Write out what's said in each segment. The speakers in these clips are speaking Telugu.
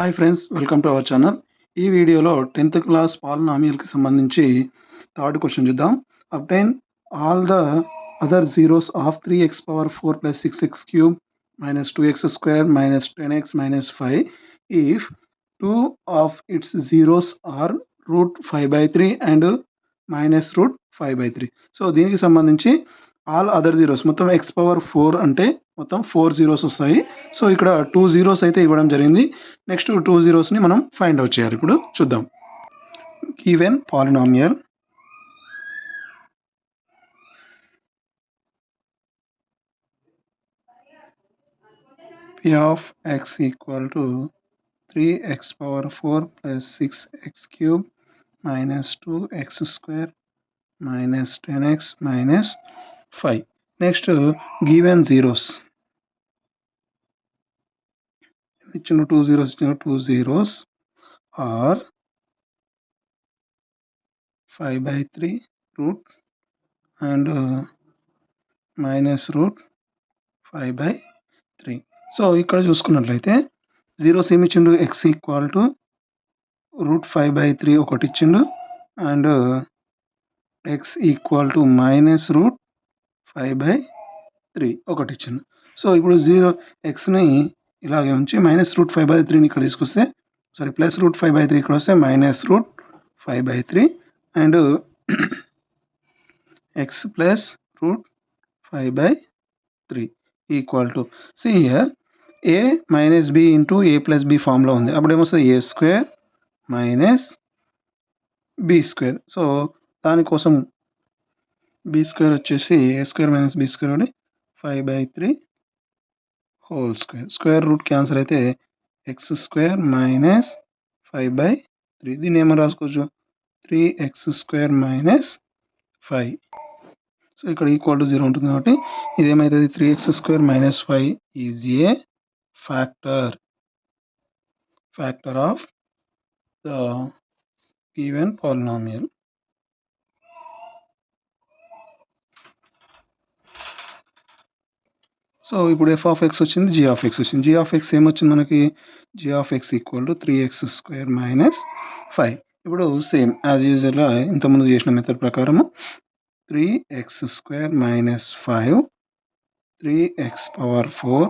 Hi friends, welcome to our channel. ఈ వీడియోలో 10th క్లాస్ పాలినామియల్కి సంబంధించి థర్డ్ క్వశ్చన్ చూద్దాం. Obtain all the other zeros of 3x⁴ plus 6x³ minus 2x² minus 10x minus 5 if 2 of its zeros are √5/3 and minus √5/3. So దీనికి సంబంధించి ఆల్ అదర్ జీరోస్ మొత్తం x⁴ అంటే మొత్తం 4 జీరోస్ వస్తాయి. సో ఇక్కడ 2 జీరోస్ అయితే ఇవ్వడం జరిగింది. నెక్స్ట్ 2 జీరోస్ని మనం ఫైండ్ అవుట్ చేయాలి. ఇప్పుడు చూద్దాం. Given polynomial p of x equal to 3x⁴ plus 6x³ minus 2x² minus 10x minus 5. Next, given zeros. ఇచ్చిన 2 zeros are 5/3 root and minus √5/3. So ఇక్కడ చూసుకున్నట్లయితే జీరోస్ ఏమి ఇచ్చిండు, x ఈక్వల్ టు √5/3 ఒకటి ఇచ్చిండు and x equal to minus √5/3 ఒకటి ఇచ్చిండు. సో ఇప్పుడు ఎక్స్ని ఇలాగే ఉంచి మైనస్ √5/3ని ఇక్కడ తీసుకొస్తే ప్లస్ √5/3 ఇక్కడ వస్తే minus √5/3 and X plus √5/3 equal to hear a minus b into a plus b ఫామ్లో ఉంది. అప్పుడు ఏమొస్తుంది, a² మైనస్ b². సో దానికోసం b² వచ్చేసి a² మైనస్ b² అని 5/3 whole square. Square root cancel అయితే x² మైనస్ 5/3. దీన్ని ఏమో రాసుకోవచ్చు 3x² మైనస్ 5. సో ఇక్కడ ఈక్వల్ టు 0 ఉంటుంది కాబట్టి ఇదేమవుతుంది, 3x² minus 5 is a factor of the given polynomial. So ఇప్పుడు f of x వచ్చింది, g of x వచ్చింది. g of x ఏమొచ్చింది మనకి, g of x equal to 3x² minus 5. ఇప్పుడు సేమ్ యాజ్ యూజువల్గా ఇంతకుముందు చేసిన మెథడ్ ప్రకారము 3x² minus 5 3x⁴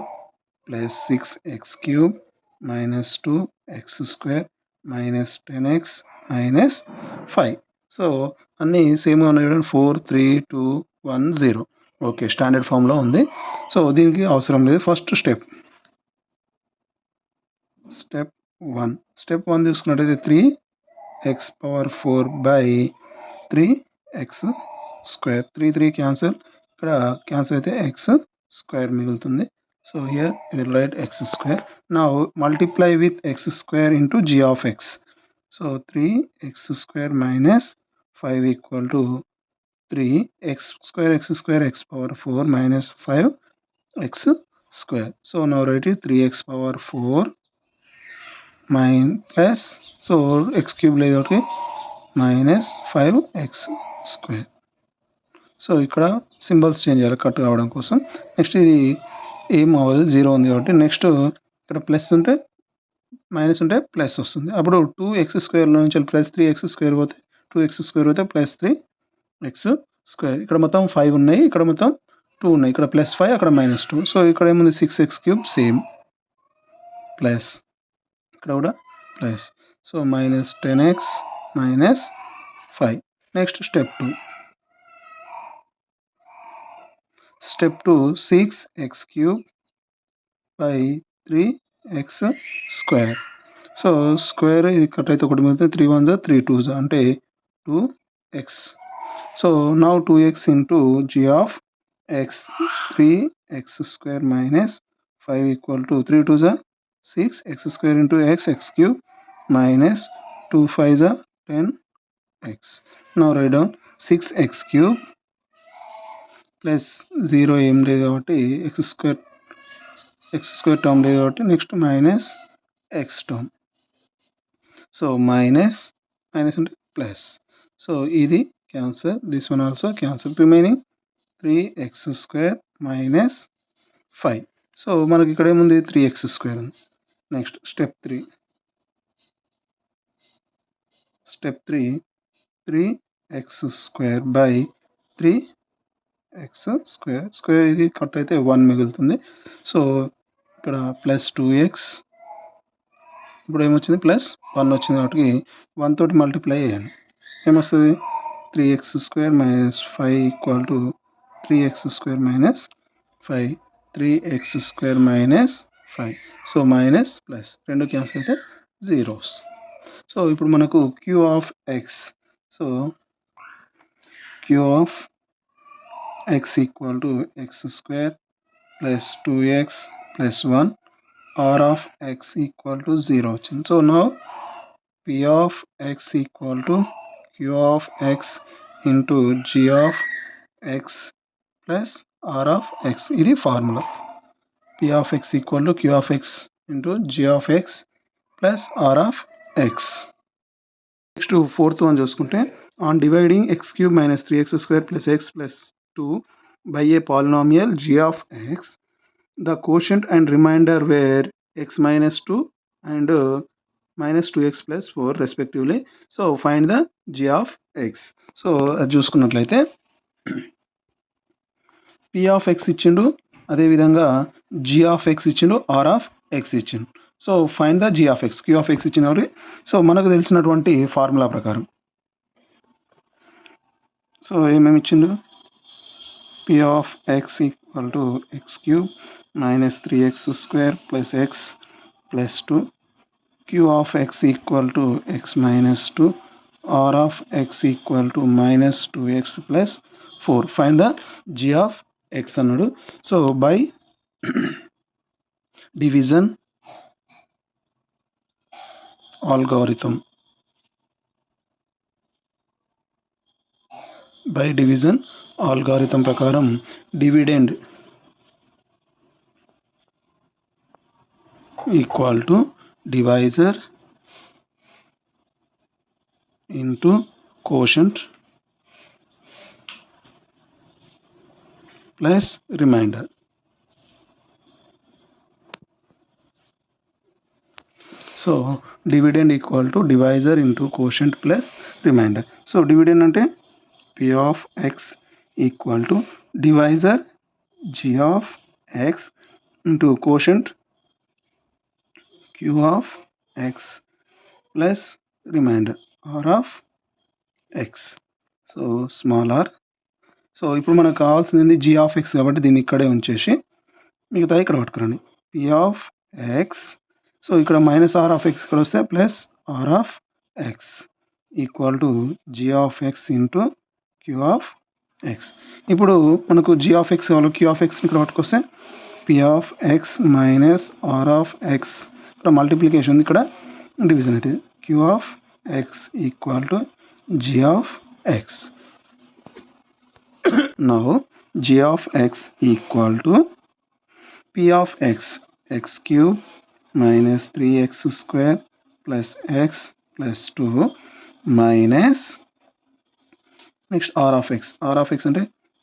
plus 6x³ minus 2x² minus 10x minus 5. So అన్నీ సేమ్గా ఉన్నాయి, 4 3 2 1 0. ఓకే, స్టాండర్డ్ ఫామ్లో ఉంది. సో దీనికి అవసరం లేదు. ఫస్ట్ స్టెప్ 1 చూసుకున్నట్టయితే 3x⁴/3x². 3 క్యాన్సల్, ఇక్కడ క్యాన్సల్ అయితే x² మిగులుతుంది. So here will write x². Now multiply with x² into g of x. So 3x² minus 5 equal to 3x² x⁴ minus 5x². So now write it 3x⁴ plus, so x³ లేదు ఒకటి మైనస్ 5x². సో ఇక్కడ సింబల్స్ చేంజ్ చేయాలి కట్ కావడం కోసం. నెక్స్ట్ ఇది ఏం అవ్వదు, 0 ఉంది కాబట్టి. నెక్స్ట్ ఇక్కడ ప్లస్ ఉంటే మైనస్ ఉంటే ప్లస్ వస్తుంది. అప్పుడు 2x² నుంచి ప్లస్ 3x² పోతే 2x² పోతే ప్లస్ 3x². ఇక్కడ మొత్తం 5 ఉన్నాయి, ఇక్కడ మొత్తం 2 ఉన్నాయి. ఇక్కడ ప్లస్ 5, అక్కడ మైనస్ 2. సో ఇక్కడ ఏముంది, 6x³ సేమ్ ప్లస్, ఇక్కడ కూడా plus. So minus 10x minus 5. Next step 2 6x³/3x². So square ఇది కట్ అయితే ఒకటి మిగులుతుంది, 3 1 3 2 అంటే 2x. So now 2x into g of x, 3x² minus 5 equal to 3 2 6, x² into x³ minus 2 5 10x. Now write down 6x³ plus 0 ఏం లేదు కాబట్టి x² టర్మ్ లేదు కాబట్టి next minus x term. So minus అంటే ప్లస్. సో ఇది cancel, this one also cancel, remaining 3x² minus 5. So మనకి ఇక్కడ ఏముంది, 3x² ఉంది. Next step 3 step 3 3x² by 3x². ఇది కట్ అయితే 1 మిగులుతుంది. సో ఇక్కడ ప్లస్ 2x, ఇప్పుడు ఏమొచ్చింది ప్లస్ 1 వచ్చింది కాబట్టి 1 తోటి మల్టిప్లై చేయండి. ఏమొస్తుంది 3x² minus 5 equal to 3x² minus 5, 3x² minus 5. So minus plus 2 cancel అయితే జీరోస్. సో ఇప్పుడు మనకు q of x, so q of x equal to x² plus 2x plus 1, r of x equal to 0 వచ్చింది. So now p of x equal to q of x into g of x plus r of x. ఇది formula. p of x equal to q of x into g of x plus r of x. Next fourth one చూసుకుంటే, on dividing x³ minus 3x² plus x plus 2 by a polynomial g of x, the quotient and remainder were x minus 2 and minus 2x plus 4 respectively. So find the g of x. So అది చూసుకున్నట్లయితే p ఆఫ్ x ఇచ్చిండు, అదేవిధంగా g ఆఫ్ x ఇచ్చిండు, r ఆఫ్ x ఇచ్చిండు. So find the g of x, q of x ఇచ్చినవి. సో మనకు తెలిసినటువంటి ఫార్ములా ప్రకారం సో ఏమేమి ఇచ్చిండు, p of x equal to x³ minus 3x² plus x plus 2, q of x equal to x minus 2, r of x equal to minus 2x plus 4. Find the g of x అన్నాడు. So by division algorithm, by division algorithm ప్రకారం dividend equal to divisor into quotient plus remainder. So dividend equal to divisor into quotient plus remainder. So dividend అంటే p of x equal to divisor g of x into quotient q of x plus remainder r of x. So small r. So ఇప్పుడు మనకు కావాల్సింది g ఆఫ్ x కాబట్టి దీన్ని ఇక్కడే ఉంచేసి మిగతా ఇక్కడ పట్టుకురండి. p ఆఫ్ x, సో ఇక్కడ మైనస్ r ఆఫ్ x ఇక్కడ వస్తే plus r of x equal to g of x into q of x. ఇప్పుడు మనకు g ఆఫ్ x కావాలి, q ఆఫ్ x ఇక్కడ పట్టుకొస్తే p of x minus r of x, ఇక్కడ మల్టిప్లికేషన్ ఉంది, ఇక్కడ డివిజన్ అవుతుంది. q of x equal to g of x. Now g of x equal to p of x, x³ minus 3x² plus x plus 2 minus next r of x. r of x అంటే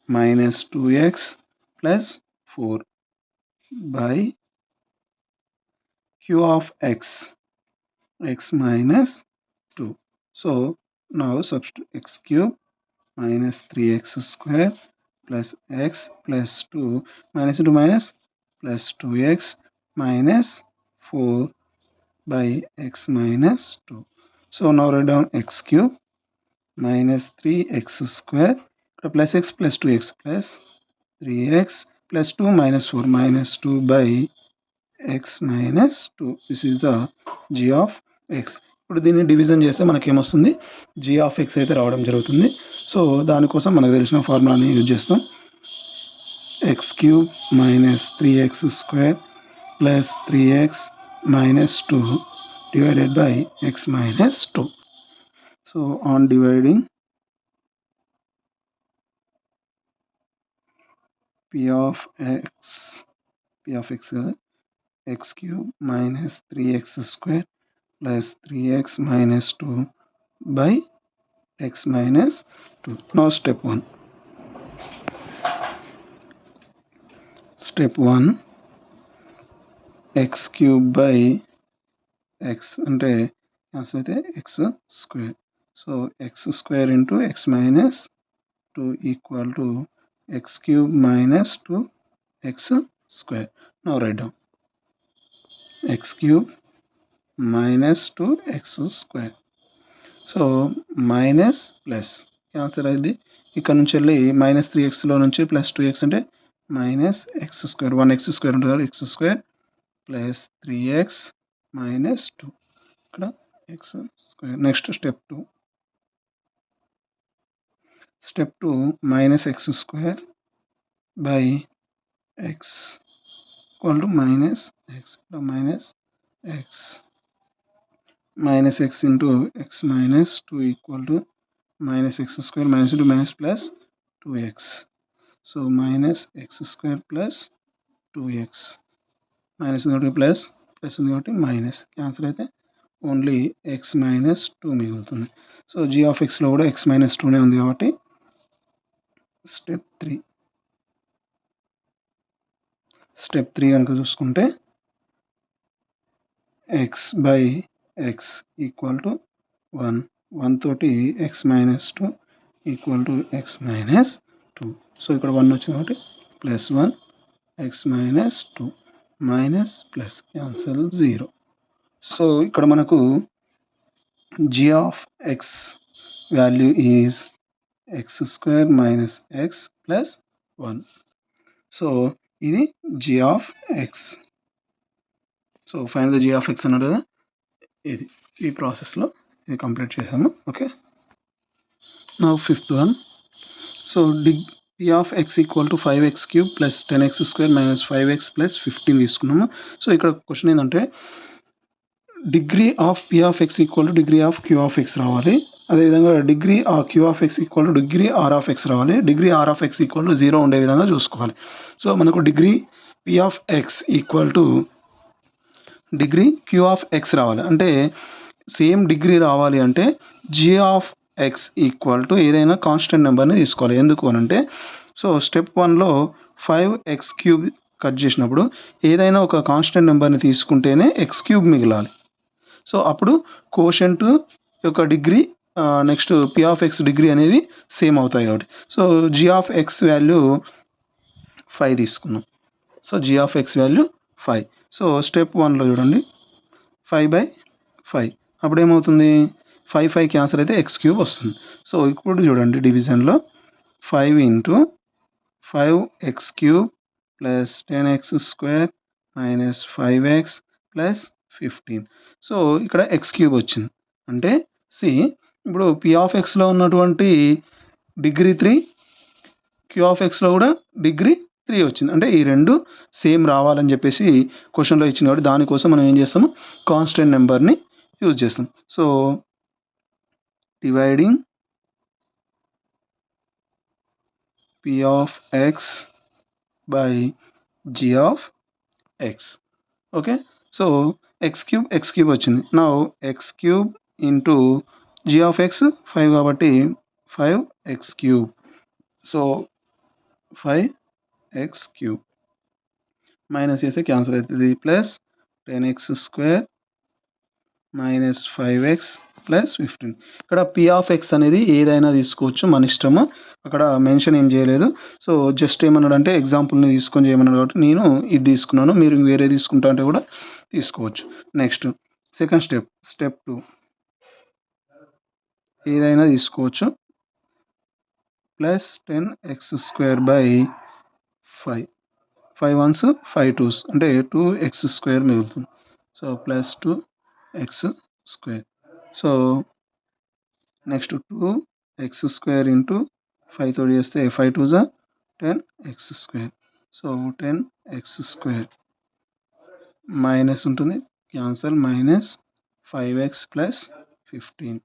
minus 2x plus 4 by q of x, x minus 2. So now substitute x³ minus 3x² plus x plus 2 minus into minus plus 2x minus 4 by x minus 2. So now write down x³ minus 3x² plus x plus 2x plus 3x plus 2 minus 4 minus 2 by x minus 2. This is the g of x. ఇప్పుడు దీన్ని డివిజన్ చేస్తే మనకి ఏమొస్తుంది, g ఆఫ్ x అయితే రావడం జరుగుతుంది. సో దానికోసం మనకు తెలిసిన ఫార్ములాని యూజ్ చేస్తాం. x³ minus 3x² plus 3x minus 2 divided by x minus 2. So on dividing, p of x x³ minus 3x² plus 3x minus 2 by x minus 2. Now step 1. Step 1, x³ by x అంటే ఆన్సర్ అయితే x². So X square into X minus 2 equal to X cube minus 2 X square. Now right down X cube minus 2 X square. So minus plus cancel అయింది. ఇక్కడ నుంచి వెళ్ళి మైనస్ 3xలో నుంచి ప్లస్ 2x అంటే minus X square 1x square ఉంటుంది కదా X square plus 3x minus 2 ఇక్కడ X square. Next step 2 minus X square by X equal to minus X minus X minus x into X minus 2 equal to minus X square minus into minus plus 2x. So minus X square plus 2x minus ఉంది కాబట్టి ప్లస్ ఉంది కాబట్టి మైనస్ క్యాన్సిల్ అయితే ఓన్లీ ఎక్స్ మైనస్ 2 మిగులుతుంది. సో జీ ఆఫ్ ఎక్స్లో కూడా ఎక్స్ మైనస్ 2నే ఉంది కాబట్టి స్టెప్ 3 కనుక చూసుకుంటే X by X equal to 1 తోటి X minus 2 equal to X minus 2. So ఇక్కడ 1 వచ్చింది కాబట్టి plus 1 X minus 2 minus plus cancel 0. So ఇక్కడ మనకు g of x value is X square minus x plus 1. So ఇది g of X. So final the g of X అన్నారు కదా, ఇది ఈ ప్రాసెస్లో ఇది కంప్లీట్ చేసాము. ఓకే, నా fifth one. So p of X equal to 5x cube plus 10x square minus 5x plus 15 తీసుకున్నాము. సో ఇక్కడ క్వశ్చన్ ఏంటంటే degree of p of X equal to degree of q of x రావాలి. అదేవిధంగా degree q of X equal to degree r of x రావాలి. Degree r of X equal to 0 ఉండే విధంగా చూసుకోవాలి. సో మనకు degree p of X equal to degree q of x రావాలి. అంటే సేమ్ డిగ్రీ రావాలి అంటే g of X equal to ఏదైనా కాన్స్టెంట్ నెంబర్ని తీసుకోవాలి. ఎందుకు అని అంటే సో స్టెప్ 1లో 5x క్యూబ్ కట్ చేసినప్పుడు ఏదైనా ఒక కాన్స్టెంట్ నెంబర్ని తీసుకుంటేనే ఎక్స్ క్యూబ్ మిగలాలి. సో అప్పుడు కోషెంట్ యొక్క degree next p of x degree అనేవి సేమ్ అవుతాయి కాబట్టి so g of x value 5 తీసుకున్నాం. So g of x value 5. So step 1లో చూడండి 5/5 అప్పుడు ఏమవుతుంది 5 క్యాన్సల్ అయితే ఎక్స్ క్యూబ్ వస్తుంది. సో ఇప్పుడు చూడండి డివిజన్లో 5 into 5x cube plus 10x square minus 5x plus 15. So ఇక్కడ ఎక్స్ క్యూబ్ వచ్చింది అంటే ఇప్పుడు p ఆఫ్ ఎక్స్లో ఉన్నటువంటి డిగ్రీ 3 q ఆఫ్ ఎక్స్లో కూడా డిగ్రీ 3 వచ్చింది. అంటే ఈ రెండు సేమ్ రావాలని చెప్పేసి క్వశ్చన్లో ఇచ్చిన కాబట్టి దానికోసం మనం ఏం చేస్తాము కాన్స్టెంట్ నెంబర్ని యూజ్ చేస్తాం. So dividing p of x by g of x. Okay, so x cube వచ్చింది. Now x cube into g of x 5 కాబట్టి 5x cube. So 5x cube minus చేస్తే క్యాన్సల్ అవుతుంది plus 10x square minus 5x plus 15. ఇక్కడ p ఆఫ్ ఎక్స్ అనేది ఏదైనా తీసుకోవచ్చు, మన ఇష్టము, అక్కడ మెన్షన్ ఏం చేయలేదు. సో జస్ట్ ఏమన్నాడు అంటే ఎగ్జాంపుల్ని తీసుకొని చేయమన్నాడు కాబట్టి నేను ఇది తీసుకున్నాను, మీరు వేరే తీసుకుంటా అంటే కూడా తీసుకోవచ్చు. నెక్స్ట్ సెకండ్ స్టెప్ 2 ఏదైనా తీసుకోవచ్చు plus 10x square by 5 1s 5 2s అంటే 2x స్క్వేర్ మిగులుతుంది. So plus 2x square. So next 2x square into 5 తోటి చేస్తే 5 2s 10x square. So 10x square minus ఉంటుంది cancel minus 5x plus 15.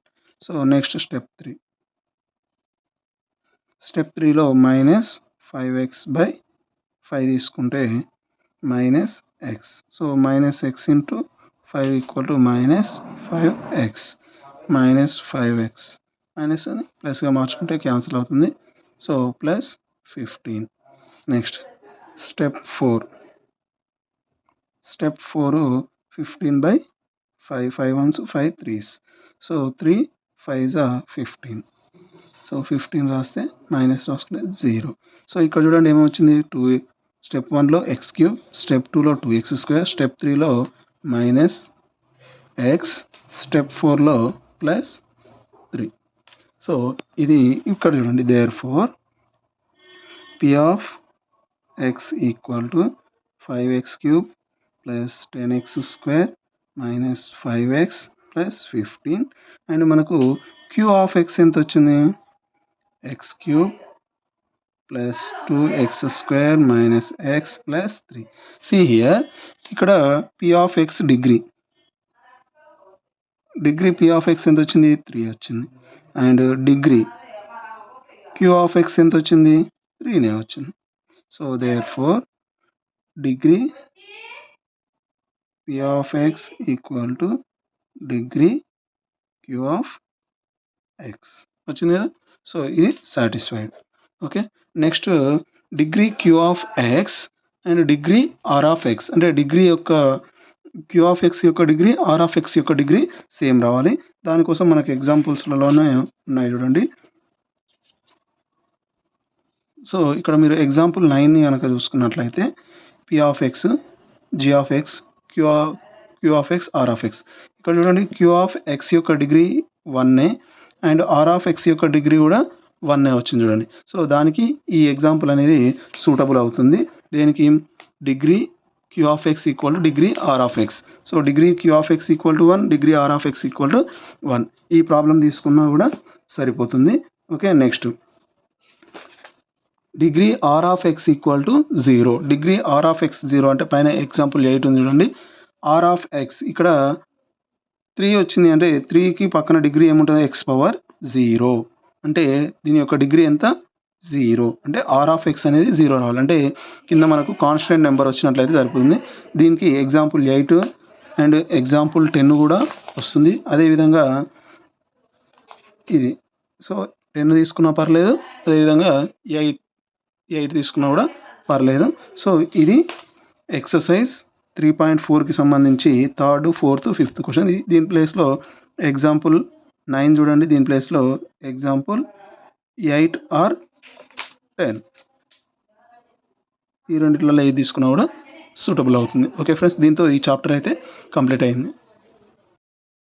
So next step 3లో మైనస్ 5x బై 5 తీసుకుంటే minus x. So minus x into 5 equal to minus 5x minus 5x minus అని ప్లస్గా మార్చుకుంటే క్యాన్సిల్ అవుతుంది. So plus 15. Next step 4 15/5 5 1s 5 3s. So 3 5 is 15. So 15 రాస్తే మైనస్ రాసుకుంటే 0. సో ఇక్కడ చూడండి ఏమొచ్చింది, 2 స్టెప్ 1లో ఎక్స్ క్యూబ్, స్టెప్ 2లో 2x², స్టెప్ 3లో మైనస్ ఎక్స్, స్టెప్ 4లో ప్లస్ 3. సో ఇది ఇక్కడ చూడండి, there four p of X equal to 5x³ plus 10x² minus 5x plus 15. And మనకు క్యూ ఆఫ్ ఎక్స్ ఎంత వచ్చింది, x³ plus 2x² minus x plus 3. See here ఇక్కడ p of x degree P of x ఎంత వచ్చింది, 3 వచ్చింది. And degree queue of x ఎంత వచ్చింది, 3నే వచ్చింది. So therefore degree P of X equal to degree queue of X వచ్చింది కదా. సో ఇది satisfied. Okay, next degree queue of X and degree R of X, అంటే డిగ్రీ యొక్క క్యూ ఆఫ్ ఎక్స్ యొక్క డిగ్రీ, ఆర్ ఆఫ్ ఎక్స్ యొక్క డిగ్రీ సేమ్ రావాలి. దానికోసం మనకి ఎగ్జాంపుల్స్లలోనే ఉన్నాయి చూడండి. సో ఇక్కడ మీరు ఎగ్జాంపుల్ 9ని కనుక చూసుకున్నట్లయితే P of X, G of X, Q of X, R of X. ఇక్కడ చూడండి, క్యూ ఆఫ్ ఎక్స్ యొక్క degree 1 and R of X యొక్క డిగ్రీ కూడా 1 వచ్చింది చూడండి. సో దానికి ఈ ఎగ్జాంపుల్ అనేది సూటబుల్ అవుతుంది. దేనికి, degree queue of X equal to degree R of X. So degree queue of X equal to 1, degree R of X equal to 1. ఈ ప్రాబ్లం తీసుకున్నా కూడా సరిపోతుంది. Okay, next degree R of X equal to 0. Degree R of X 0 అంటే పైన ఎగ్జాంపుల్ 8 ఉంది చూడండి. ఆర్ ఆఫ్ ఎక్స్ ఇక్కడ 3 వచ్చింది, అంటే 3కి పక్కన డిగ్రీ ఏముంటుంది, ఎక్స్ పవర్ 0. అంటే దీని యొక్క డిగ్రీ ఎంత, 0. అంటే ఆర్ ఆఫ్ ఎక్స్ అనేది 0 రావాలి. అంటే కింద మనకు కాన్స్టెంట్ నెంబర్ వచ్చినట్లయితే సరిపోతుంది. దీనికి ఎగ్జాంపుల్ 8 అండ్ ఎగ్జాంపుల్ 10 కూడా వస్తుంది. అదేవిధంగా ఇది, సో 10 తీసుకున్నా పర్లేదు, అదేవిధంగా 8 తీసుకున్నా కూడా పర్లేదు. సో ఇది ఎక్సర్సైజ్ 3.4కి సంబంధించి 3rd, 4th, 5th క్వశ్చన్. దీని ప్లేస్లో ఎగ్జాంపుల్ 9 చూడండి, దీని ప్లేస్లో ఎగ్జాంపుల్ 8 ఆర్ 10, ఈ రెండిట్లలో ఏది తీసుకున్నా కూడా సూటబుల్ అవుతుంది. ఓకే ఫ్రెండ్స్, దీంతో ఈ చాప్టర్ అయితే కంప్లీట్ అయింది.